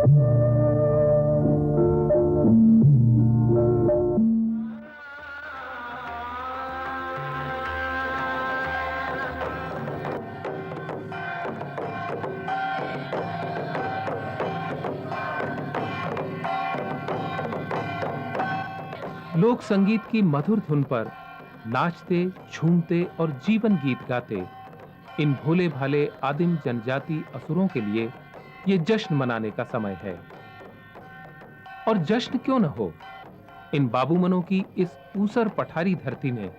लोक संगीत की मधुर धुन पर नाचते, झूमते और जीवन गीत गाते इन भोले भाले आदिम जनजाति असुरों के लिए ये जश्न मनाने का समय है। और जश्न क्यों न हो, इन बाबूमनों की इस ऊसर पठारी धरती ने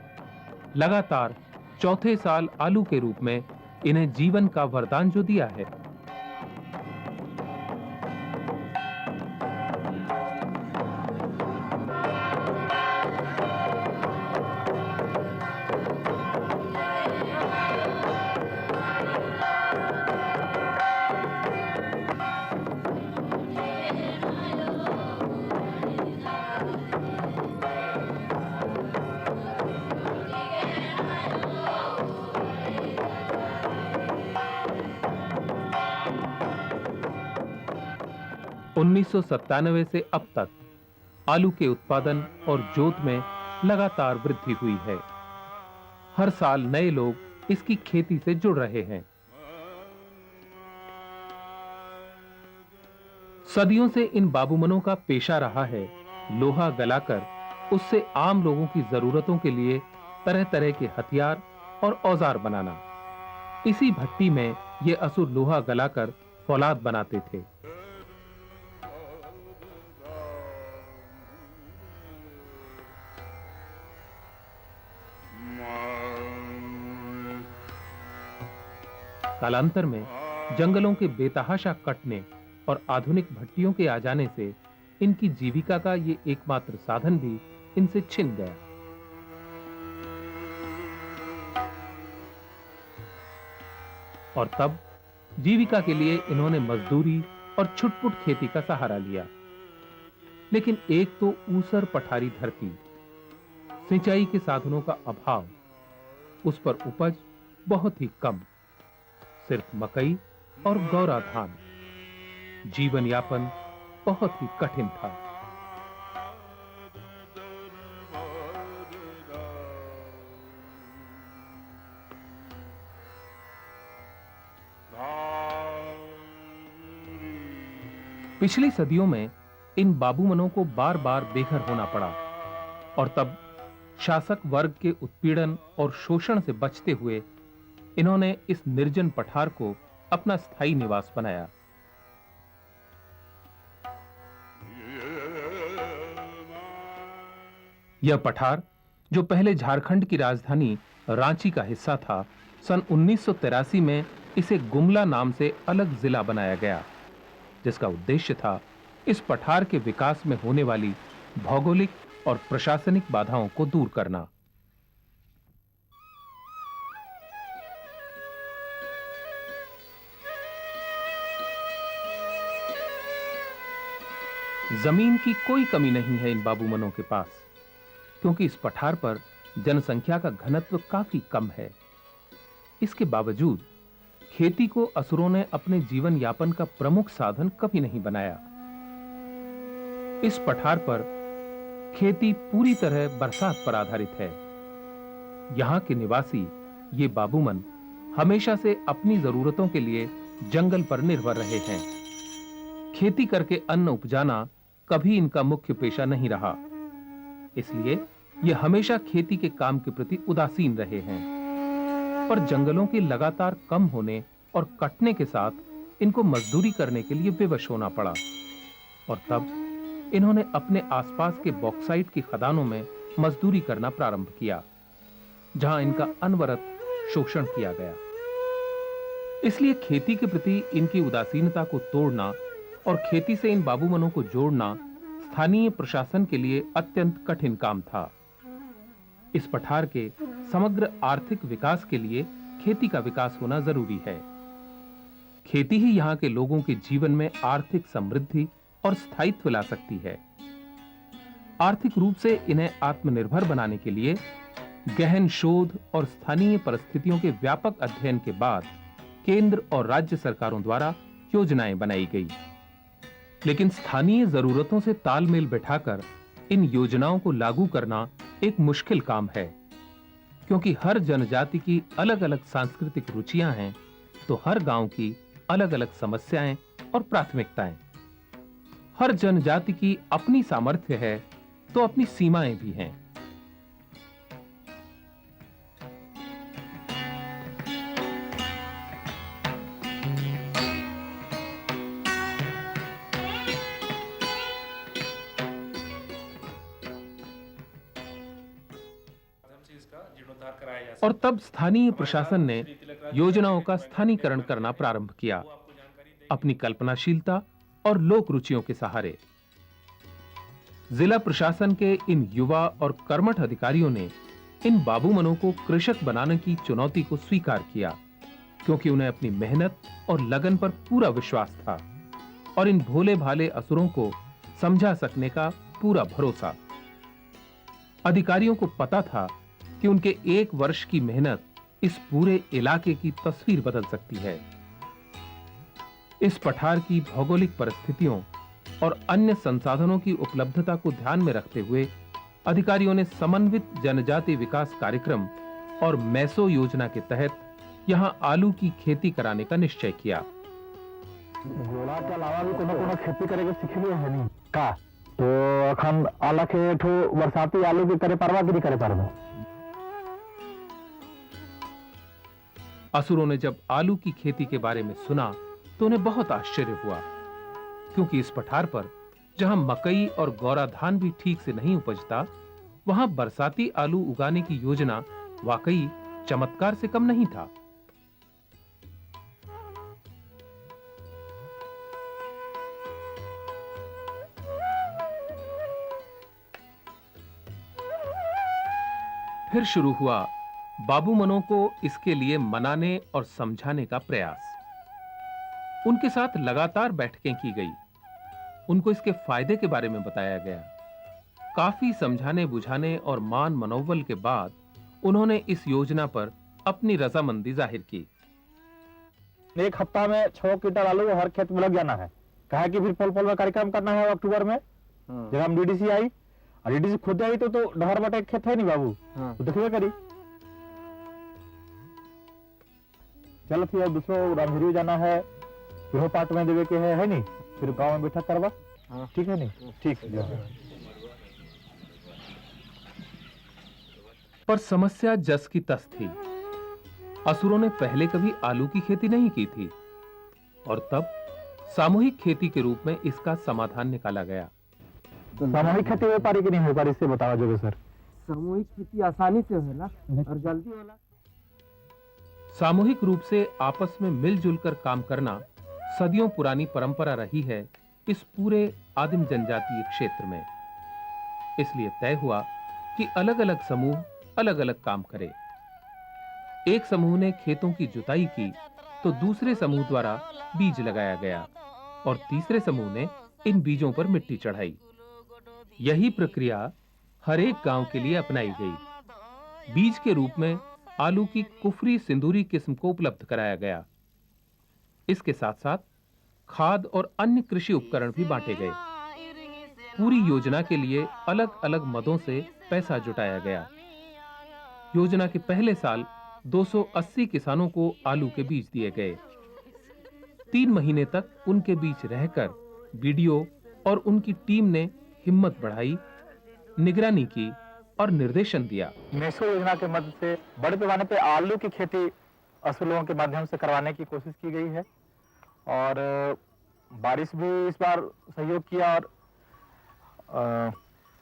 लगातार चौथे साल आलू के रूप में इन्हें जीवन का वरदान जो दिया है। उन्नीस से अब तक आलू के उत्पादन और जोत में लगातार वृद्धि हुई है। हर साल नए लोग इसकी खेती से जुड़ रहे हैं। सदियों से इन बाबूमनों का पेशा रहा है लोहा गलाकर उससे आम लोगों की जरूरतों के लिए तरह तरह के हथियार और औजार बनाना। इसी भट्टी में ये असुर लोहा गलाकर फौलाद बनाते थे। कालांतर में जंगलों के बेतहाशा कटने और आधुनिक भट्टियों के आ जाने से इनकी जीविका का ये एकमात्र साधन भी इनसे छिन गया। और तब जीविका के लिए इन्होंने मजदूरी और छुटपुट खेती का सहारा लिया। लेकिन एक तो ऊसर पठारी धरती, सिंचाई के साधनों का अभाव, उस पर उपज बहुत ही कम, सिर्फ मकई और गौरा धान। जीवन यापन बहुत ही कठिन था। पिछली सदियों में इन बाबूमनों को बार-बार बेघर होना पड़ा और तब शासक वर्ग के उत्पीड़न और शोषण से बचते हुए इन्होंने इस निर्जन पठार को अपना स्थायी निवास बनाया। यह पठार, जो पहले झारखंड की राजधानी रांची का हिस्सा था, सन 1983 में इसे गुमला नाम से अलग जिला बनाया गया, जिसका उद्देश्य था इस पठार के विकास में होने वाली भौगोलिक और प्रशासनिक बाधाओं को दूर करना। जमीन की कोई कमी नहीं है इन बाबूमनों के पास, क्योंकि इस पठार पर जनसंख्या का घनत्व काफी कम है। इसके बावजूद खेती को असुरों ने अपने जीवन यापन का प्रमुख साधन कभी नहीं बनाया। इस पठार पर खेती पूरी तरह बरसात पर आधारित है। यहां के निवासी, ये बाबूमन, हमेशा से अपनी जरूरतों के लिए जंगल पर निर्भर रहे हैं। खेती करके अन्न उपजाना कभी इनका मुख्य पेशा नहीं रहा, इसलिए ये हमेशा खेती के काम के प्रति उदासीन रहे हैं। पर जंगलों के लगातार कम होने और कटने के साथ इनको मजदूरी करने के लिए विवश होना पड़ा और तब इन्होंने अपने आसपास के बॉक्साइट की खदानों में मजदूरी करना प्रारंभ किया, जहां इनका अनवरत शोषण किया गया। इसलिए खेती के प्रति इनकी उदासीनता को तोड़ना और खेती से इन बाबूमनों को जोड़ना स्थानीय प्रशासन के लिए अत्यंत कठिन काम था। इस पठार के समग्र आर्थिक विकास के लिए खेती का विकास होना जरूरी है। खेती ही यहां के लोगों के जीवन में आर्थिक समृद्धि और स्थायित्व ला सकती है। आर्थिक रूप से इन्हें आत्मनिर्भर बनाने के लिए गहन शोध और स्थानीय परिस्थितियों के व्यापक अध्ययन के बाद केंद्र और राज्य सरकारों द्वारा योजनाएं बनाई गई। लेकिन स्थानीय जरूरतों से तालमेल बिठाकर इन योजनाओं को लागू करना एक मुश्किल काम है, क्योंकि हर जनजाति की अलग-अलग सांस्कृतिक रुचियां हैं, तो हर गांव की अलग-अलग समस्याएं और प्राथमिकताएं। हर जनजाति की अपनी सामर्थ्य है, तो अपनी सीमाएं भी हैं। और तब स्थानीय प्रशासन ने योजनाओं का स्थानीयकरण करना प्रारंभ किया, अपनी कल्पनाशीलता और लोक रुचियों के सहारे। जिला प्रशासन के इन युवा और कर्मठ अधिकारियों ने इन बाबूमनों को कृषक बनाने की चुनौती को स्वीकार किया, क्योंकि उन्हें अपनी मेहनत और लगन पर पूरा विश्वास था और इन भोले भाले असुरों को समझा सकने का पूरा भरोसा। अधिकारियों को पता था कि उनके एक वर्ष की मेहनत इस पूरे इलाके की तस्वीर बदल सकती है। इस पठार की भौगोलिक परिस्थितियों और अन्य संसाधनों की उपलब्धता को ध्यान में रखते हुए अधिकारियों ने समन्वित जनजाति विकास कार्यक्रम और मैसो योजना के तहत यहां आलू की खेती कराने का निश्चय किया। गोला के अलावा भी कोनो खेती करेगा सीखलिए है नहीं का, तो अखन आला के ठो बरसाती आलू के करे परवा गिरी करे परवा। असुरों ने जब आलू की खेती के बारे में सुना तो उन्हें बहुत आश्चर्य हुआ, क्योंकि इस पठार पर जहां मकई और गौरा धान भी ठीक से नहीं उपजता, वहां बरसाती आलू उगाने की योजना वाकई चमत्कार से कम नहीं था। फिर शुरू हुआ बाबूमनों को इसके लिए मनाने और समझाने का प्रयास। उनके साथ लगातार बैठकें की गई, उनको इसके फायदे के बारे में बताया गया। काफी समझाने बुझाने और मान मनोबल के बाद उन्होंने इस योजना पर अपनी रजामंदी जाहिर की। एक हफ्ता में 6 क्विंटल आलू हर खेत में लग जाना है, कहा कि फिर फल में कार्यक्रम करना है अक्टूबर में। जब हम डीडीसी आई और डीडीसी खुद आई तो डहर बटे खेत है नहीं बाबू, तो देखिए करी चलो फिर दूसरो रामझुरी जाना है, फिर पार्ट में देवे के है नहीं, फिर गांव में बैठक करवा। ठीक है नहीं, ठीक है। पर समस्या जस की तस थी। असुरों ने पहले कभी आलू की खेती नहीं की थी और तब सामूहिक खेती के रूप में इसका समाधान निकाला गया। तो सामूहिक खेती हो पारी कि नहीं हो पारी, इससे बताओ जोगे सर। सामूहिक खेती आसानी से होला और जल्दी होला। सामूहिक रूप से आपस में मिलजुल कर काम करना सदियों पुरानी परंपरा रही है इस पूरे आदिम जनजातीय क्षेत्र में। इसलिए तय हुआ कि अलग-अलग समूह अलग-अलग काम करें। एक समूह ने खेतों की जुताई की तो दूसरे समूह द्वारा बीज लगाया गया और तीसरे समूह ने इन बीजों पर मिट्टी चढ़ाई। यही प्रक्रिया हर एक गांव के लिए अपनाई गई। बीज के रूप में आलू की कुफरी सिंदूरी किस्म को उपलब्ध कराया गया। इसके साथ-साथ खाद और अन्य कृषि उपकरण भी बांटे गए। पूरी योजना के लिए अलग-अलग मदों से पैसा जुटाया गया। योजना के पहले साल 280 किसानों को आलू के बीज दिए गए। 3 महीने तक उनके बीच रहकर बीडीओ और उनकी टीम ने हिम्मत बढ़ाई, निगरानी की और निर्देशन दिया। मेसो योजना के मदद से बड़े पैमाने पे आलू की खेती असुलों के माध्यम से करवाने की कोशिश की गई है और बारिश भी इस बार सहयोग किया और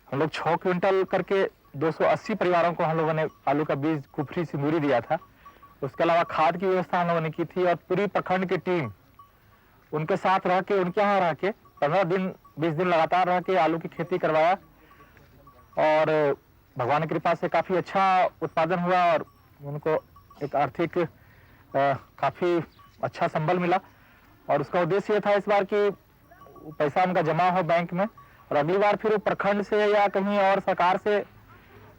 हम लोग 6 क्विंटल करके 280 परिवारों को हम लोगों ने आलू का बीज कुफरी सिंदूरी दिया था। उसके अलावा खाद की व्यवस्था हम लोगों ने की थी और पूरी प्रखंड की टीम उनके साथ रह के, उनके यहाँ रह के 15 दिन 20 दिन लगातार रह के आलू की खेती करवाया और भगवान की कृपा से काफी अच्छा उत्पादन हुआ और उनको एक आर्थिक काफी अच्छा संबल मिला। और उसका उद्देश्य ये था इस बार कि पैसा उनका जमा हो बैंक में और अगली बार फिर प्रखंड से या कहीं और सरकार से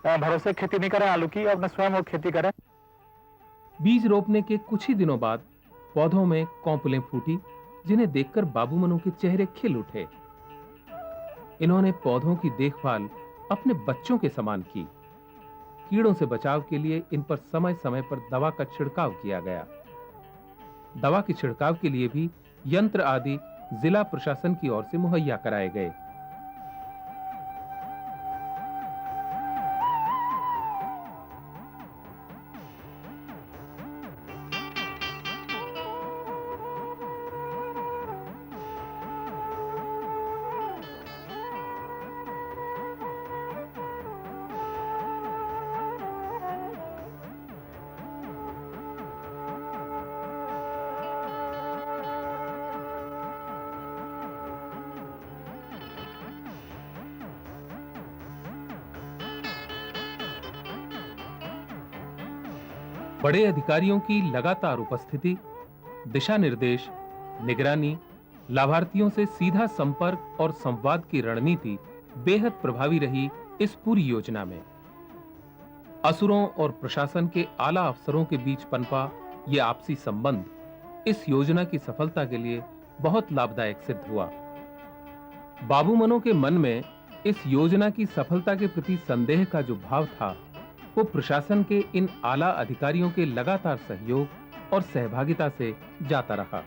भरोसे खेती नहीं करें आलू की, अपने स्वयं वो खेती करें। बीज रोपने के कुछ ही दिनों बाद पौधों में कौंपलें फूटी जिन्हें देखकर बाबू मनु के चेहरे खिल उठे। इन्होंने पौधों की देखभाल अपने बच्चों के समान की। कीड़ों से बचाव के लिए इन पर समय समय पर दवा का छिड़काव किया गया। दवा के छिड़काव के लिए भी यंत्र आदि जिला प्रशासन की ओर से मुहैया कराए गए। बड़े अधिकारियों की लगातार उपस्थिति, दिशा निर्देश, निगरानी, लाभार्थियों से सीधा संपर्क और संवाद की रणनीति बेहद प्रभावी रही इस पूरी योजना में। असुरों और प्रशासन के आला अफसरों के बीच पनपा ये आपसी संबंध इस योजना की सफलता के लिए बहुत लाभदायक सिद्ध हुआ। बाबू मनु के मन में इस योजना की सफलता के प्रति संदेह का जो भाव था, वो प्रशासन के इन आला अधिकारियों के लगातार सहयोग और सहभागिता से जाता रहा।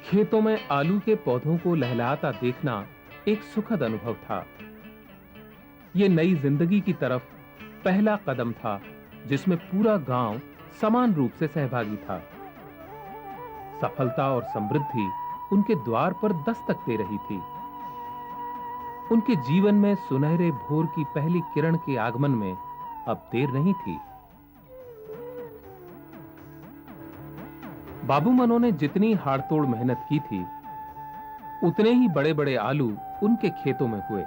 खेतों में आलू के पौधों को लहलहाता देखना एक सुखद अनुभव था। ये नई जिंदगी की तरफ पहला कदम था, जिसमें पूरा गांव समान रूप से सहभागी था। सफलता और समृद्धि उनके द्वार पर दस्तक दे रही थी। उनके जीवन में सुनहरे भोर की पहली किरण के आगमन में अब देर नहीं थी। बाबू मनु ने जितनी हाड़तोड़ मेहनत की थी, उतने ही बड़े-बड़े आलू उनके खेतों में हुए।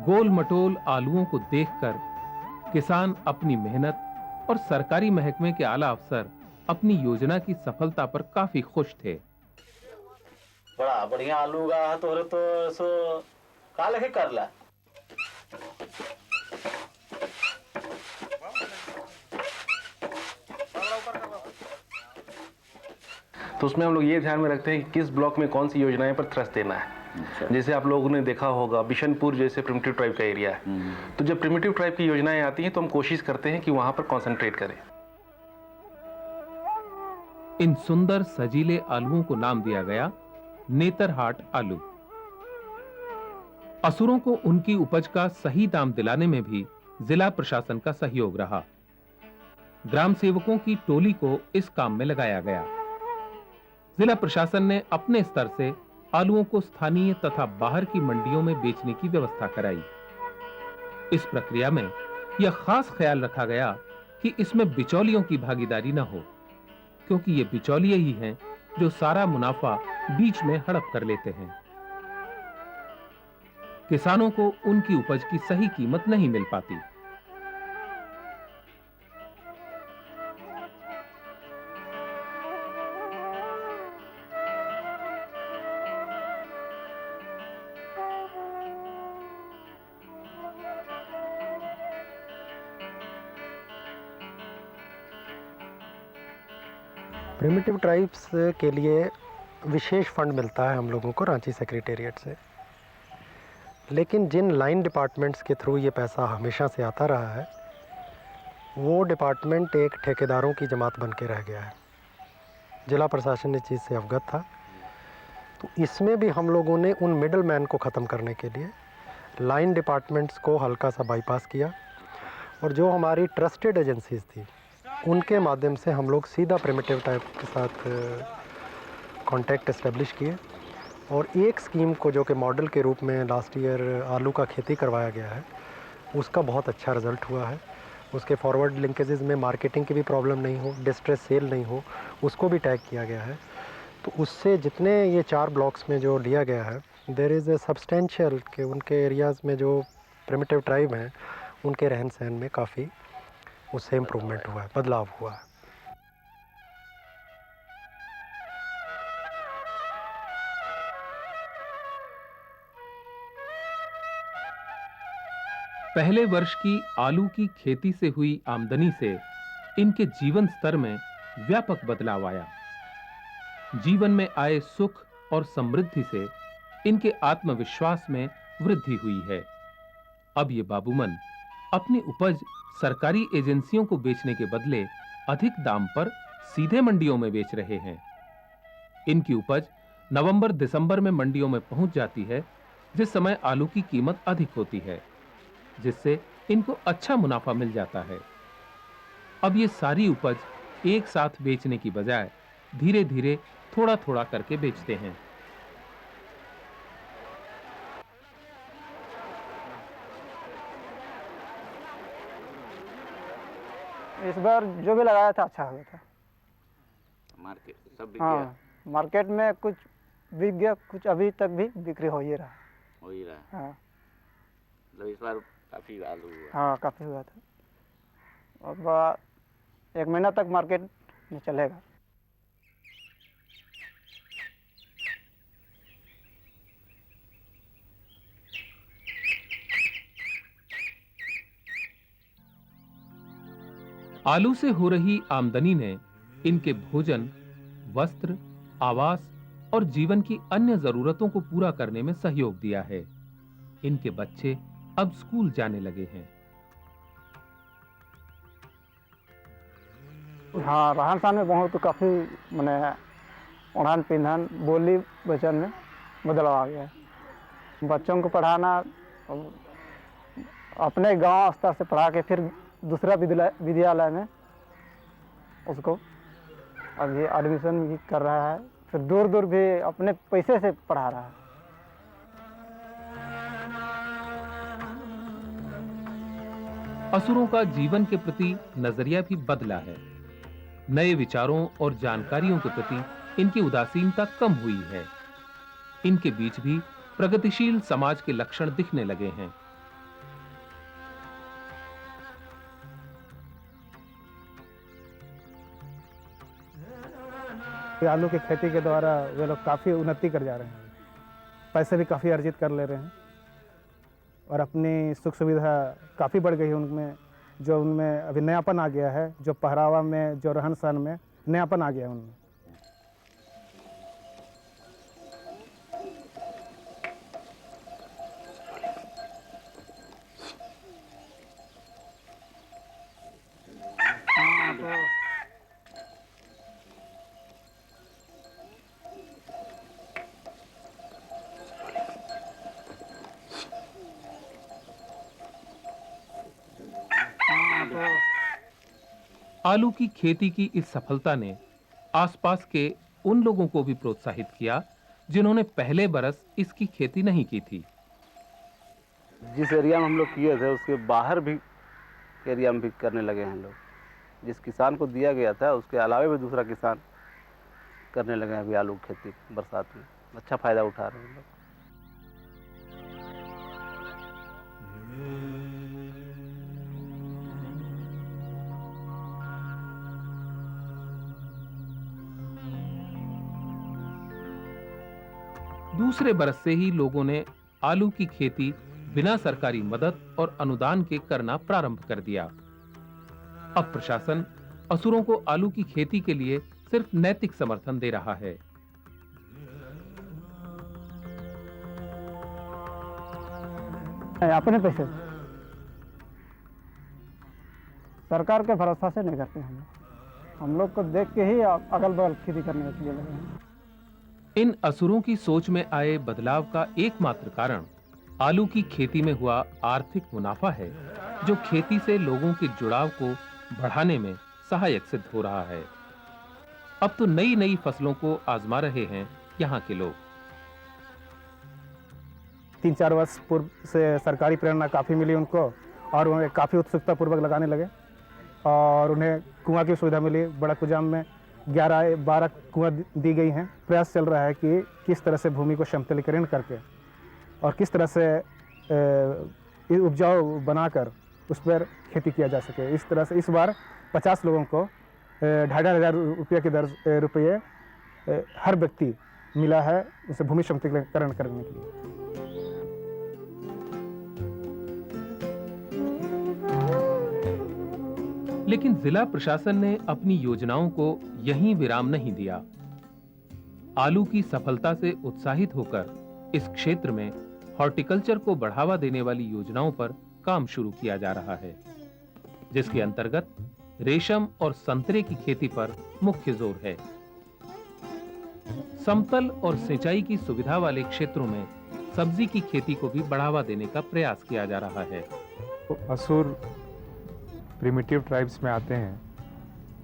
गोल मटोल आलूओं को देखकर किसान अपनी मेहनत और सरकारी महकमे के आला अफसर अपनी योजना की सफलता पर काफी खुश थे। बड़ा बढ़िया आलू उगा तोरे तो सो का लेके कर ला। तो उसमें हम लोग ये ध्यान में रखते हैं कि किस ब्लॉक में कौन सी योजनाएं पर थ्रस्ट देना है। जैसे आप लोगों ने देखा होगा बिशनपुर जैसे प्रिमिटिव ट्राइब का एरिया है, तो जब प्रिमिटिव ट्राइब की योजनाएं आती हैं तो हम कोशिश करते हैं कि वहां पर कंसंट्रेट करें। इन सुंदर सजीले आलुओं को नाम दिया गया नेतरहाट आलू। असुरों को उनकी उपज का सही दाम दिलाने में भी जिला प्रशासन का सहयोग रहा। ग्राम सेवकों की टोली को इस काम में लगाया गया। जिला प्रशासन ने अपने स्तर से आलूओं को स्थानीय तथा बाहर की मंडियों में बेचने की व्यवस्था कराई। इस प्रक्रिया में यह खास ख्याल रखा गया कि इसमें बिचौलियों की भागीदारी न हो, क्योंकि ये बिचौलिए ही हैं जो सारा मुनाफा बीच में हड़प कर लेते हैं। किसानों को उनकी उपज की सही कीमत नहीं मिल पाती। प्रिमिटिव ट्राइब्स के लिए विशेष फंड मिलता है हम लोगों को रांची सेक्रेटेरिएट से, लेकिन जिन लाइन डिपार्टमेंट्स के थ्रू ये पैसा हमेशा से आता रहा है, वो डिपार्टमेंट एक ठेकेदारों की जमात बन के रह गया है। जिला प्रशासन इस चीज़ से अवगत था, तो इसमें भी हम लोगों ने उन मिडल मैन को ख़त्म करने के लिए लाइन डिपार्टमेंट्स को हल्का सा बाईपास किया, और जो हमारी ट्रस्टेड एजेंसीज थी उनके माध्यम से हम लोग सीधा प्रिमिटिव टाइप के साथ कांटेक्ट इस्टेब्लिश किए, और एक स्कीम को जो कि मॉडल के रूप में लास्ट ईयर आलू का खेती करवाया गया है, उसका बहुत अच्छा रिज़ल्ट हुआ है। उसके फॉरवर्ड लिंकेजेस में मार्केटिंग की भी प्रॉब्लम नहीं हो, डिस्ट्रेस सेल नहीं हो, उसको भी टैग किया गया है। तो उससे जितने ये 4 ब्लॉक्स में जो लिया गया है, देयर इज़ ए सब्सटेंशियल कि उनके एरियाज़ में जो प्रिमिटिव ट्राइब हैं उनके रहन सहन में काफ़ी उससे इम्प्रूवमेंट हुआ है, बदलाव हुआ है। पहले वर्ष की आलू की खेती से हुई आमदनी से इनके जीवन स्तर में व्यापक बदलाव आया। जीवन में आए सुख और समृद्धि से इनके आत्मविश्वास में वृद्धि हुई है। अब ये बाबूमन अपनी उपज सरकारी एजेंसियों को बेचने के बदले अधिक दाम पर सीधे मंडियों में बेच रहे हैं। इनकी उपज नवंबर-दिसंबर में मंडियों में पहुंच जाती है, जिस समय आलू की कीमत अधिक होती है, जिससे इनको अच्छा मुनाफा मिल जाता है। अब ये सारी उपज एक साथ बेचने की बजाय धीरे-धीरे थोड़ा-थोड़ा करके बेचते हैं। इस बार जो भी लगाया था अच्छा हो गया था। मार्केट सब बिक गया। हाँ, मार्केट में कुछ बिक गया, कुछ अभी तक भी बिक्री हो ही रहा। हो ही रहा है। हाँ मतलब इस बार काफी आलू हुआ। हाँ, काफ़ी हुआ था। अब 1 महीना तक मार्केट में चलेगा। आलू से हो रही आमदनी ने इनके भोजन, वस्त्र, आवास और जीवन की अन्य जरूरतों को पूरा करने में सहयोग दिया है। इनके बच्चे अब स्कूल जाने लगे हैं। हाँ, रहन सहन में बहुत काफ़ी मैंने ओढ़ान पिंधन बोली वचन में बदलाव आ गया है। बच्चों को पढ़ाना अपने गांव स्तर से पढ़ा के फिर दूसरा विद्यालय में उसको अभी एडमिशन भी कर रहा है, फिर दूर दूर भी अपने पैसे से पढ़ा रहा है। असुरों का जीवन के प्रति नजरिया भी बदला है। नए विचारों और जानकारियों के प्रति इनकी उदासीनता कम हुई है। इनके बीच भी प्रगतिशील समाज के लक्षण दिखने लगे हैं। आलू की खेती के द्वारा वे लोग काफ़ी उन्नति कर जा रहे हैं, पैसे भी काफ़ी अर्जित कर ले रहे हैं और अपनी सुख सुविधा काफ़ी बढ़ गई है उनमें। जो उनमें अभी नयापन आ गया है, जो पहरावा में, जो रहन सहन में नयापन आ गया है उनमें। आलू की खेती की इस सफलता ने आसपास के उन लोगों को भी प्रोत्साहित किया जिन्होंने पहले बरस इसकी खेती नहीं की थी। जिस एरिया में हम लोग किए थे उसके बाहर भी एरिया में भी करने लगे हैं लोग। जिस किसान को दिया गया था उसके अलावा भी दूसरा किसान करने लगे हैं अभी आलू की खेती बरसात में। अच्छा फायदा उठा रहे हैं लोग। दूसरे बरस से ही लोगों ने आलू की खेती बिना सरकारी मदद और अनुदान के करना प्रारंभ कर दिया। अब प्रशासन असुरों को आलू की खेती के लिए सिर्फ नैतिक समर्थन दे रहा है। अपने पैसे सरकार के भरोसा से नहीं करते हम लोग को देख के ही अगल बगल खेती करने के लिए लगे हैं। इन असुरों की सोच में आए बदलाव का एकमात्र कारण आलू की खेती में हुआ आर्थिक मुनाफा है, जो खेती से लोगों के जुड़ाव को बढ़ाने में सहायक सिद्ध हो रहा है। अब तो नई नई फसलों को आजमा रहे हैं यहाँ के लोग। 3-4 वर्ष पूर्व से सरकारी प्रेरणा काफ़ी मिली उनको और उन्हें काफ़ी उत्सुकता पूर्वक लगाने लगे और उन्हें कुआं की सुविधा मिली। बड़ा कुजाम में 11-12 कुआं दी गई हैं। प्रयास चल रहा है कि किस तरह से भूमि को समतलीकरण करके और किस तरह से उपजाऊ बनाकर उस पर खेती किया जा सके। इस तरह से इस बार 50 लोगों को 2,500 रुपये की दर रुपये हर व्यक्ति मिला है उसे भूमि समतलीकरण करने के लिए। लेकिन जिला प्रशासन ने अपनी योजनाओं को यहीं विराम नहीं दिया। आलू की सफलता से उत्साहित होकर इस क्षेत्र में हॉर्टिकल्चर को बढ़ावा देने वाली योजनाओं पर काम शुरू किया जा रहा है, जिसके अंतर्गत रेशम और संतरे की खेती पर मुख्य जोर है। समतल और सिंचाई की सुविधा वाले क्षेत्रों में सब्जी की खेती को भी बढ़ावा देने का प्रयास किया जा रहा है। असुर प्रिमिटिव ट्राइब्स में आते हैं,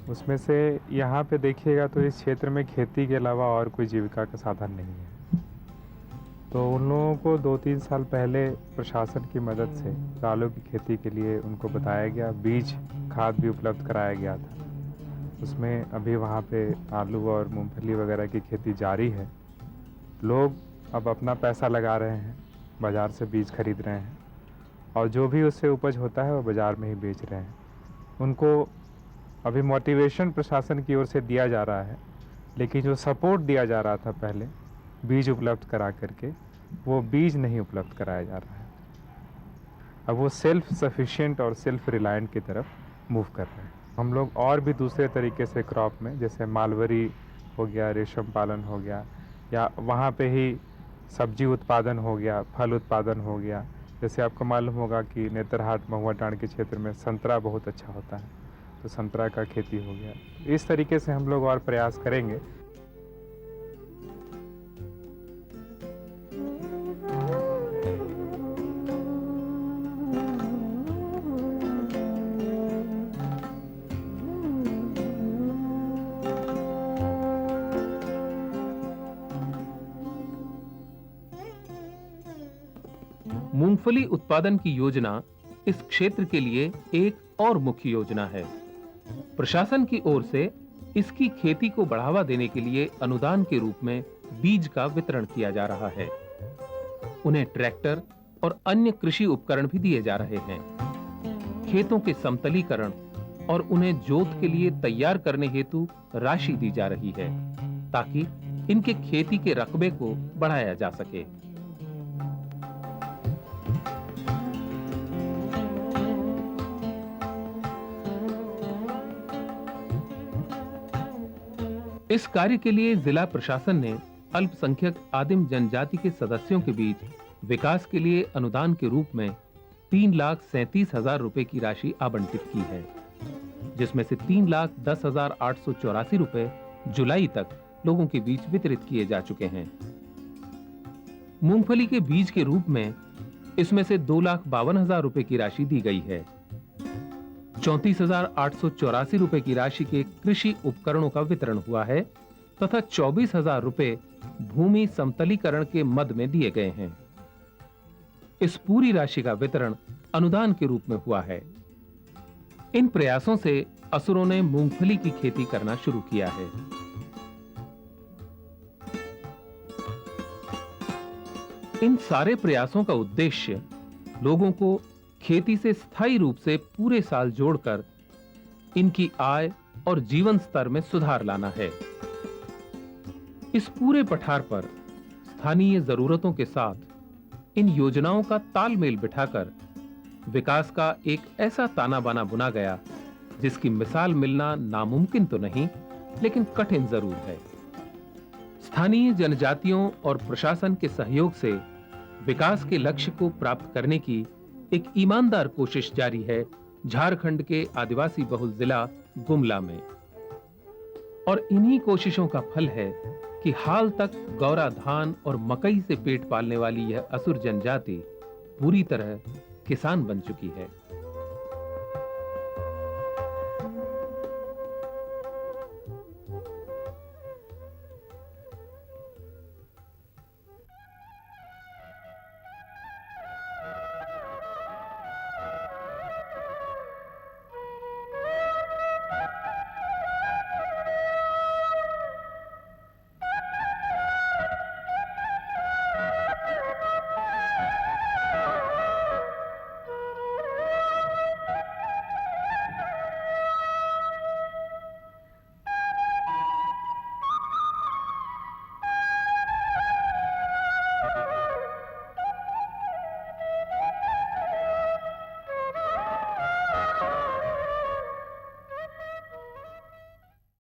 उसमें से यहाँ पे देखिएगा तो इस क्षेत्र में खेती के अलावा और कोई जीविका का साधन नहीं है। तो उन लोगों को 2-3 साल पहले प्रशासन की मदद से दालों की खेती के लिए उनको बताया गया, बीज खाद भी उपलब्ध कराया गया था। उसमें अभी वहाँ पे आलू और मूंगफली वगैरह की खेती जारी है। लोग अब अपना पैसा लगा रहे हैं, बाज़ार से बीज खरीद रहे हैं और जो भी उससे उपज होता है वो बाज़ार में ही बेच रहे हैं। उनको अभी मोटिवेशन प्रशासन की ओर से दिया जा रहा है, लेकिन जो सपोर्ट दिया जा रहा था पहले बीज उपलब्ध करा करके, वो बीज नहीं उपलब्ध कराया जा रहा है। अब वो सेल्फ सफिशिएंट और सेल्फ रिलायंट की तरफ मूव कर रहे हैं। हम लोग और भी दूसरे तरीके से क्रॉप में, जैसे मालवरी हो गया, रेशम पालन हो गया, या वहाँ पे ही सब्जी उत्पादन हो गया, फल उत्पादन हो गया। जैसे आपको मालूम होगा कि नेतरहाट महुआ टांड के क्षेत्र में संतरा बहुत अच्छा होता है, तो संतरा का खेती हो गया। इस तरीके से हम लोग और प्रयास करेंगे। मूंगफली उत्पादन की योजना इस क्षेत्र के लिए एक और मुख्य योजना है। प्रशासन की ओर से इसकी खेती को बढ़ावा देने के लिए अनुदान के रूप में बीज का वितरण किया जा रहा है। उन्हें ट्रैक्टर और अन्य कृषि उपकरण भी दिए जा रहे हैं। खेतों के समतलीकरण और उन्हें जोत के लिए तैयार करने हेतु राशि दी जा रही है, ताकि इनके खेती के रकबे को बढ़ाया जा सके। इस कार्य के लिए जिला प्रशासन ने अल्पसंख्यक आदिम जनजाति के सदस्यों के बीच विकास के लिए अनुदान के रूप में 3,37,000 रुपए की राशि आवंटित की है, जिसमें से 3,10,884 रुपए जुलाई तक लोगों के बीच वितरित किए जा चुके हैं। मूंगफली के बीज के रूप में इसमें से 2,52,000 रुपए की राशि दी गई है। 34,884 रुपए की राशि के कृषि उपकरणों का वितरण हुआ है तथा 24,000 रुपए भूमि समतलीकरण के मद में दिए गए हैं। इस पूरी राशि का वितरण अनुदान के रूप में हुआ है। इन प्रयासों से असुरों ने मूंगफली की खेती करना शुरू किया है। इन सारे प्रयासों का उद्देश्य लोगों को खेती से स्थायी रूप से पूरे साल जोड़कर इनकी आय और जीवन स्तर में सुधार लाना है। इस पूरे पठार पर स्थानीय जरूरतों के साथ इन योजनाओं का तालमेल बिठाकर विकास का एक ऐसा ताना बाना बुना गया, जिसकी मिसाल मिलना नामुमकिन तो नहीं, लेकिन कठिन जरूर है। स्थानीय जनजातियों और प्रशासन के सहयोग से विकास के लक्ष्य को प्राप्त करने की एक ईमानदार कोशिश जारी है झारखंड के आदिवासी बहुल जिला गुमला में। और इन्हीं कोशिशों का फल है कि हाल तक गौरा धान और मकई से पेट पालने वाली यह असुर जनजाति पूरी तरह किसान बन चुकी है।